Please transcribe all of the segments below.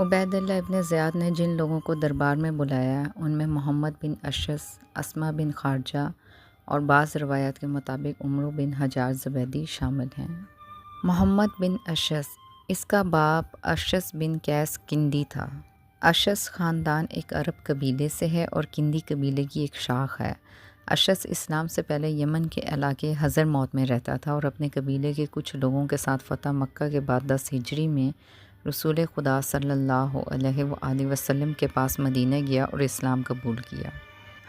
عبید اللہ ابن زیاد نے جن لوگوں کو دربار میں بلایا ان میں محمد بن اشعث، اسما بن خارجہ اور بعض روایات کے مطابق عمرو بن حجاج زبیدی شامل ہیں۔ محمد بن اشعث، اس کا باپ اشعث بن قیس کندی تھا۔ اشعث خاندان ایک عرب قبیلے سے ہے اور کندی قبیلے کی ایک شاخ ہے۔ اشعث اسلام سے پہلے یمن کے علاقے حضرموت میں رہتا تھا اور اپنے قبیلے کے کچھ لوگوں کے ساتھ فتح مکہ کے بعد 10 ہجری میں رسول خدا صلی اللہ علیہ وآلہ وسلم کے پاس مدینہ گیا اور اسلام قبول کیا۔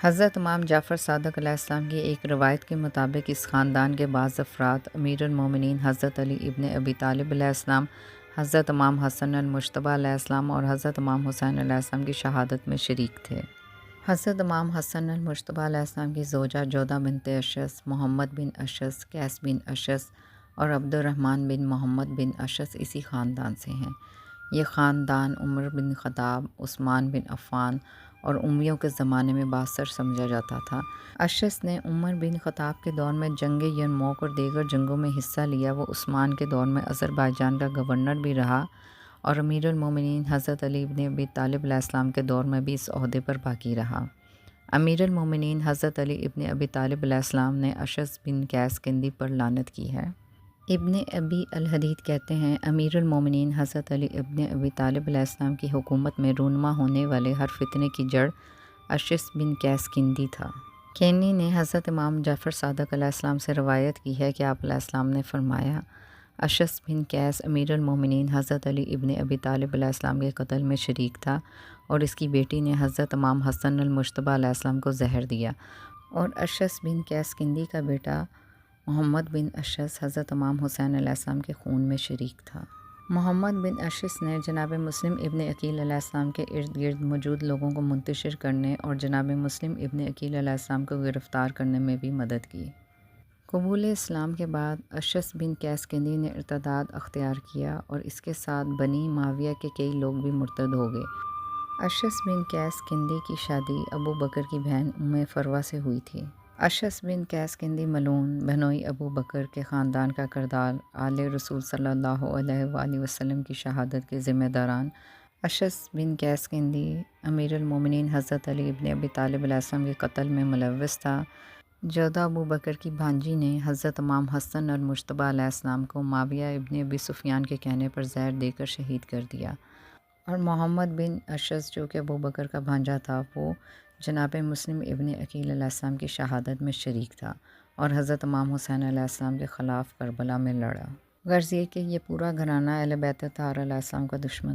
حضرت امام جعفر صادق علیہ السلام کی ایک روایت کے مطابق اس خاندان کے بعض افراد امیر المومنین حضرت علی ابن ابی طالب علیہ السلام، حضرت امام حسن المجتبی علیہ السلام اور حضرت امام حسین علیہ السلام کی شہادت میں شریک تھے۔ حضرت امام حسن المجتبی علیہ السلام کی زوجہ جودہ بنت اشعث، محمد بن اشعث، قیس بن اشعث اور عبد الرحمن بن محمد بن اشعث اسی خاندان سے ہیں۔ یہ خاندان عمر بن خطاب، عثمان بن عفان اور امیوں کے زمانے میں بااثر سمجھا جاتا تھا۔ اشعث نے عمر بن خطاب کے دور میں جنگ یرموک اور دیگر جنگوں میں حصہ لیا۔ وہ عثمان کے دور میں آذربائیجان کا گورنر بھی رہا اور امیر المومنین حضرت علی ابن ابی طالب علیہ السلام کے دور میں بھی اس عہدے پر باقی رہا۔ امیر المومنین حضرت علی ابن ابی طالب علیہ السلام نے اشعث بن قیس کندی پر لعنت کی ہے۔ ابن ابی الحدید کہتے ہیں امیر المومنین حضرت علی ابن ابی طالب علیہ السلام کی حکومت میں رونما ہونے والے ہر فتنے کی جڑ اشعث بن قیس کندی تھا۔ کینی نے حضرت امام جعفر صادق علیہ السلام سے روایت کی ہے کہ آپ علیہ السلام نے فرمایا، اشعث بن قیس امیر المومنین حضرت علی ابن ابی طالب علیہ السلام کے قتل میں شریک تھا اور اس کی بیٹی نے حضرت امام حسن المجتبی علیہ السلام کو زہر دیا، اور اشعث بن قیس کندی کا بیٹا محمد بن اشعث حضرت امام حسین علیہ السلام کے خون میں شریک تھا۔ محمد بن اشعث نے جناب مسلم ابن عقیل علیہ السلام کے ارد گرد موجود لوگوں کو منتشر کرنے اور جناب مسلم ابن عقیل علیہ السلام کو گرفتار کرنے میں بھی مدد کی۔ قبول اسلام کے بعد اشعث بن قیس کندی نے ارتداد اختیار کیا اور اس کے ساتھ بنی معاویہ کے کئی لوگ بھی مرتد ہو گئے۔ اشعث بن قیس کندی کی شادی ابو بکر کی بہن ام فروہ سے ہوئی تھی۔ اشعث بن قیس کندی ملعون بہنوئی ابو بکر کے خاندان کا کردار آل رسول صلی اللہ علیہ وآلہ وسلم کی شہادت کے ذمہ داران۔ اشعث بن قیس کندی امیر المومنین حضرت علی ابن ابی طالب علیہ السلام کے قتل میں ملوث تھا۔ جودہ ابو بکر کی بھانجی نے حضرت امام حسن المجتبی علیہ السلام کو معاویہ ابن ابی سفیان کے کہنے پر زہر دے کر شہید کر دیا، اور محمد بن اشعث جو کہ ابو بکر کا بھانجا تھا وہ جناب مسلم ابن عقیل علیہ السلام کی شہادت میں شریک تھا اور حضرت امام حسین علیہ السلام کے خلاف کربلا میں لڑا۔ غرض یہ کہ یہ پورا گھرانہ اہل بیت طاہر علیہ السلام کا دشمن